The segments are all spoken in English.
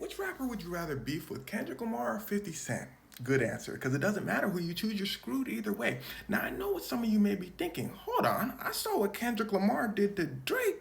which rapper would you rather beef with, Kendrick Lamar or 50 Cent? Good answer, because it doesn't matter who you choose, you're screwed either way. Now, I know what some of you may be thinking. Hold on, I saw what Kendrick Lamar did to Drake.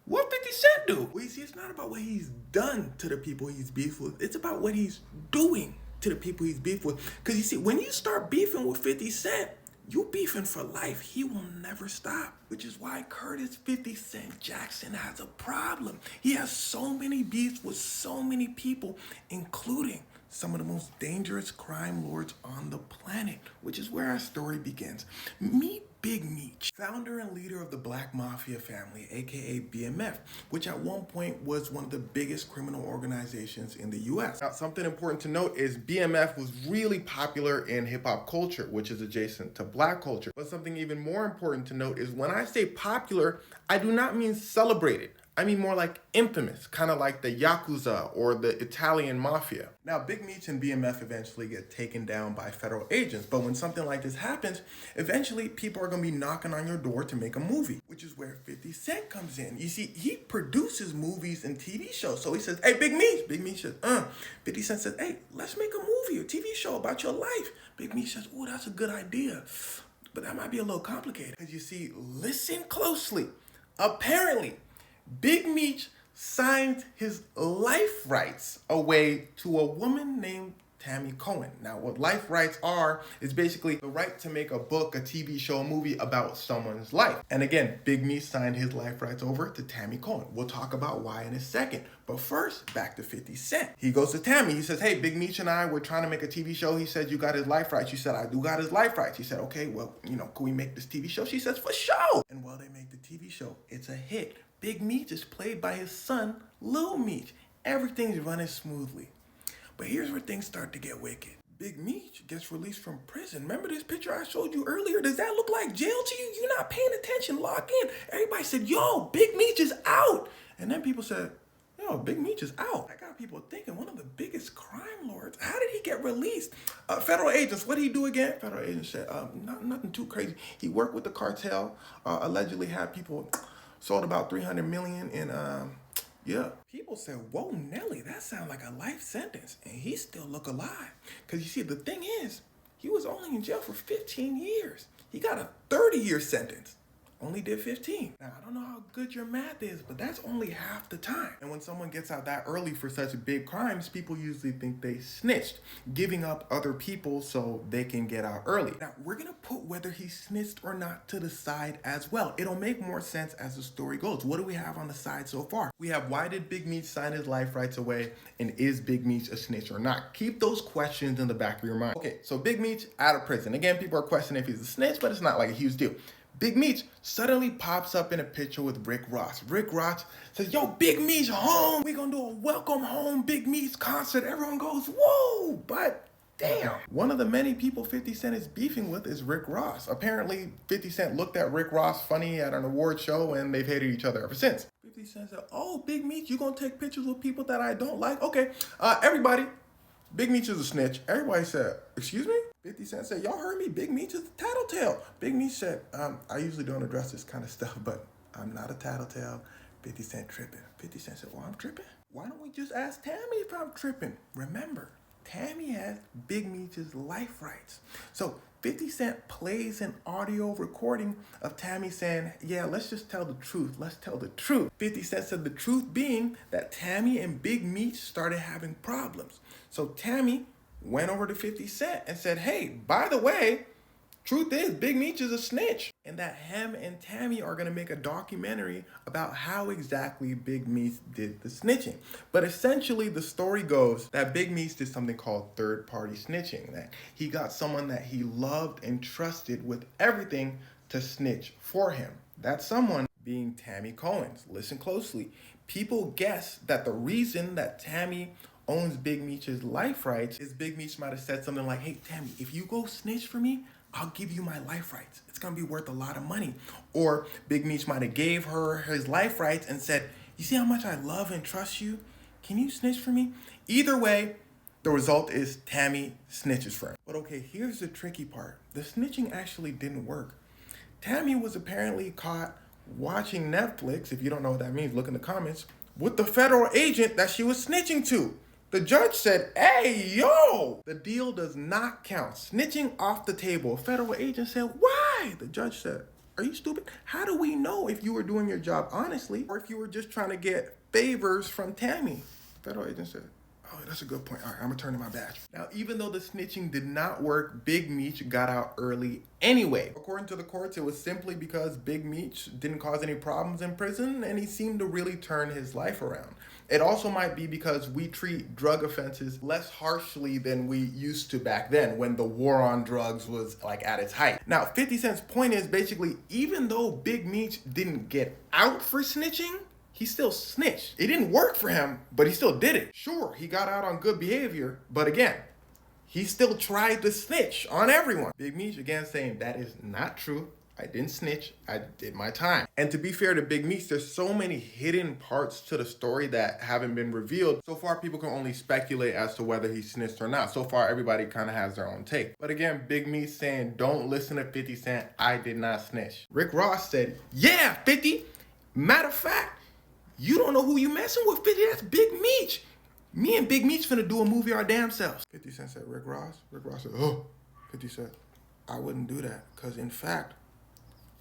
What 50 Cent do? Well, you see, it's not about what he's done to the people he's beefed with. It's about what he's doing to the people he's beefed with. Because you see, when you start beefing with 50 Cent, you beefing for life. He will never stop. Which is why Curtis 50 Cent Jackson has a problem. He has so many beefs with so many people, including some of the most dangerous crime lords on the planet, which is where our story begins. Meet Big Meech, founder and leader of the Black Mafia family, aka BMF, which at one point was one of the biggest criminal organizations in the US. Now, something important to note is BMF was really popular in hip hop culture, which is adjacent to black culture. But something even more important to note is when I say popular, I do not mean celebrated. I mean more like infamous, kind of like the Yakuza or the Italian Mafia. Now, Big Meech and BMF eventually get taken down by federal agents, but when something like this happens, eventually people are going to be knocking on your door to make a movie, which is where 50 Cent comes in. You see, he produces movies and TV shows, so he says, hey, Big Meech. Big Meech says, 50 Cent says, hey, let's make a movie or TV show about your life. Big Meech says, oh, that's a good idea, but that might be a little complicated. Because you see, listen closely. Apparently, Big Meech signed his life rights away to a woman named Tammy Cohen. Now, what life rights are is basically the right to make a book, a TV show, a movie about someone's life. And again, Big Meech signed his life rights over to Tammy Cohen. We'll talk about why in a second. But first, back to 50 Cent. He goes to Tammy. He says, hey, Big Meech and I, we're trying to make a TV show. He said, you got his life rights. She said, I do got his life rights. He said, okay, well, can we make this TV show? She says, for sure. And while they make the TV show, it's a hit. Big Meech is played by his son, Lil Meech. Everything's running smoothly. But here's where things start to get wicked. Big Meech gets released from prison. Remember this picture I showed you earlier? Does that look like jail to you? You're not paying attention. Lock in. Everybody said, yo, Big Meech is out. And then people said, yo, Big Meech is out. I got people thinking, one of the biggest crime lords, how did he get released? Federal agents, what did he do again? Federal agents said, nothing too crazy. He worked with the cartel, allegedly had people sold about 300 million in, yeah. People said, whoa, Nelly, that sounds like a life sentence. And he still look alive. Because you see, the thing is, he was only in jail for 15 years. He got a 30-year sentence. Only did 15. Now, I don't know how good your math is, but that's only half the time. And when someone gets out that early for such big crimes, people usually think they snitched, giving up other people so they can get out early. Now, we're gonna put whether he snitched or not to the side as well. It'll make more sense as the story goes. What do we have on the side so far? We have, why did Big Meech sign his life rights away? And is Big Meech a snitch or not? Keep those questions in the back of your mind. Okay, so Big Meech out of prison. Again, people are questioning if he's a snitch, but it's not like a huge deal. Big Meech suddenly pops up in a picture with Rick Ross. Rick Ross says, yo, Big Meech home. We're gonna do a welcome home Big Meech concert. Everyone goes, whoa, but damn. One of the many people 50 Cent is beefing with is Rick Ross. Apparently, 50 Cent looked at Rick Ross funny at an award show and they've hated each other ever since. 50 Cent said, oh, Big Meech, you gonna take pictures with people that I don't like? Okay, everybody, Big Meech is a snitch. Everybody said, excuse me? 50 Cent said, y'all heard me? Big Meech is a tattletale. Big Meech said, I usually don't address this kind of stuff, but I'm not a tattletale. 50 Cent tripping. 50 Cent said, well, I'm tripping? Why don't we just ask Tammy if I'm tripping? Remember, Tammy has Big Meech's life rights. So 50 Cent plays an audio recording of Tammy saying, yeah, let's just tell the truth. Let's tell the truth. 50 Cent said the truth being that Tammy and Big Meech started having problems. So Tammy went over to 50 Cent and said, hey, by the way, truth is Big Meech is a snitch. And that him and Tammy are going to make a documentary about how exactly Big Meech did the snitching. But essentially the story goes that Big Meech did something called third-party snitching, that he got someone that he loved and trusted with everything to snitch for him. That someone being Tammy Cohen. Listen closely. People guess that the reason that Tammy owns Big Meech's life rights is Big Meech might have said something like, hey, Tammy, if you go snitch for me, I'll give you my life rights. It's gonna be worth a lot of money. Or Big Meech might have gave her his life rights and said, you see how much I love and trust you? Can you snitch for me? Either way, the result is Tammy snitches for him. But okay, here's the tricky part. The snitching actually didn't work. Tammy was apparently caught watching Netflix, if you don't know what that means, look in the comments, with the federal agent that she was snitching to. The judge said, hey, yo! The deal does not count. Snitching off the table. A federal agent said, why? The judge said, are you stupid? How do we know if you were doing your job honestly or if you were just trying to get favors from Tammy? Federal agent said, oh, that's a good point. All right, I'm gonna turn in my badge. Now, even though the snitching did not work, Big Meech got out early anyway. According to the courts, it was simply because Big Meech didn't cause any problems in prison and he seemed to really turn his life around. It also might be because we treat drug offenses less harshly than we used to back then when the war on drugs was like at its height. Now, 50 Cent's point is basically, even though Big Meech didn't get out for snitching, he still snitched. It didn't work for him, but he still did it. Sure, he got out on good behavior, but again, he still tried to snitch on everyone. Big Meech again saying that is not true. I didn't snitch, I did my time. And to be fair to Big Meech, there's so many hidden parts to the story that haven't been revealed. So far, people can only speculate as to whether he snitched or not. So far, everybody kind of has their own take. But again, Big Meech saying, don't listen to 50 Cent, I did not snitch. Rick Ross said, yeah, 50. Matter of fact, you don't know who you messing with, 50, that's Big Meech. Me and Big Meech finna do a movie our damn selves. 50 Cent said, Rick Ross? Rick Ross said, oh. 50 said, I wouldn't do that, because in fact,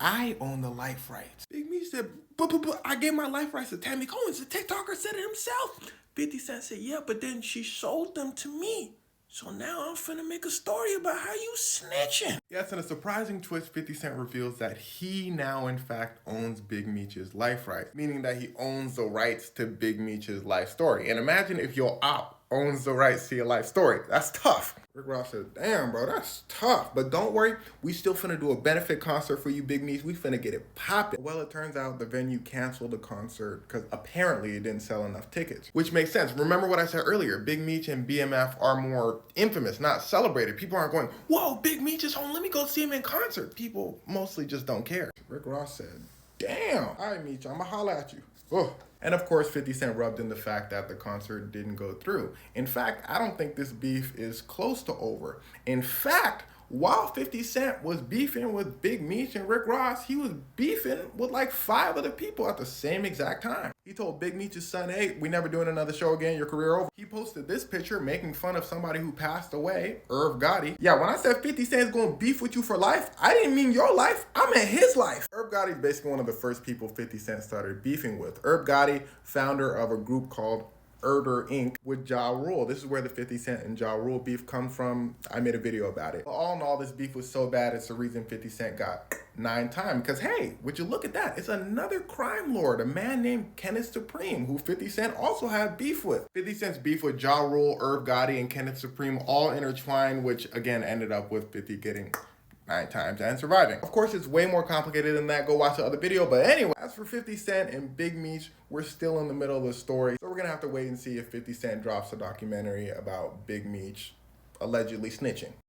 I own the life rights. Big Meech said, but I gave my life rights to Tammy Cohen. The TikToker said it himself. 50 Cent said, yeah, but then she sold them to me. So now I'm finna make a story about how you snitching. Yes, in a surprising twist, 50 Cent reveals that he now in fact owns Big Meech's life rights, meaning that he owns the rights to Big Meech's life story. And imagine if your op owns the rights to your life story. That's tough. Rick Ross said, damn, bro, that's tough. But don't worry, we still finna do a benefit concert for you, Big Meech. We finna get it popping. Well, it turns out the venue canceled the concert because apparently it didn't sell enough tickets, which makes sense. Remember what I said earlier, Big Meech and BMF are more infamous, not celebrated. People aren't going, whoa, Big Meech is home, let me go see him in concert. People mostly just don't care. Rick Ross said, damn, all right, Meech, I'ma holla at you. Oh. And of course, 50 Cent rubbed in the fact that the concert didn't go through. In fact, I don't think this beef is close to over. In fact, while 50 Cent was beefing with Big Meech and Rick Ross, he was beefing with like 5 other people at the same exact time. He told Big Meech's son, hey, we never doing another show again, your career over. He posted this picture making fun of somebody who passed away, Irv Gotti. Yeah, when I said 50 Cent's gonna beef with you for life, I didn't mean your life, I meant his life. Irv Gotti is basically one of the first people 50 Cent started beefing with. Irv Gotti, founder of a group called Erder Inc. with Ja Rule. This is where the 50 Cent and Ja Rule beef comes from. I made a video about it. But all in all, this beef was so bad, it's the reason 50 Cent got 9 time. Because hey, would you look at that? It's another crime lord, a man named Kenneth Supreme, who 50 Cent also had beef with. 50 Cent's beef with Ja Rule, Irv Gotti, and Kenneth Supreme all intertwined, which again ended up with 50 getting 9 times and surviving. Of course, it's way more complicated than that. Go watch the other video. But anyway, as for 50 Cent and Big Meech, we're still in the middle of the story. So we're gonna have to wait and see if 50 Cent drops a documentary about Big Meech allegedly snitching.